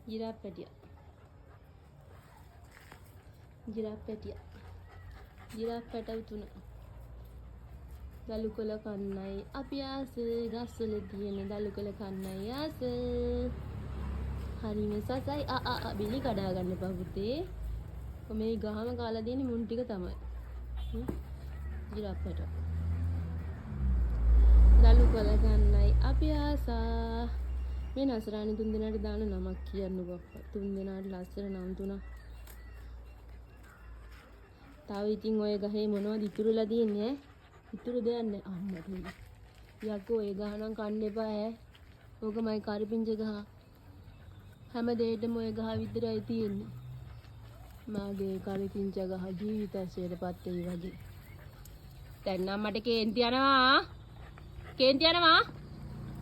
ජිරාෆ් පැටියා. ජිරාෆ් පැටියා. ජිරාෆ් පැටව තුන. දලු කොළ කන්නයි අපි ආස ගස්වල තියෙන දලු කොළ කන්නයි ආස. හරිම සසයි බිලි කඩා ගන්න එපා පුතේ. මේ ගහම කාලා දෙන්නේ මුන් ටික තමයි. ජිරාෆ් පැටව. දලු කොළ කන්නයි අපි ආසා. මේ නසරාණි තුන් දෙනාට දාන නමක් කියන්නකෝ අප්පා. තුන් දෙනාට ලස්සන නම් තුනක්. තව ඉතින් ඔය ගහේ මොනවද ඉතුරුලා තියෙන්නේ ඈ? ඉතුරු දෙයක් නැහැ අම්මට. යකෝ ඒ ගහ නම් කන්න එපා ඈ. ඕකමයි කරපිංච ගහ. හැම දෙයකම ඔය ගහ විතරයි තියෙන්නේ. මාගේ කරපිංච ගහ ජීවිතයටපත් වෙයි වගේ. දැන් නම් මට කේන්ති යනවා. කේන්ති යනවා.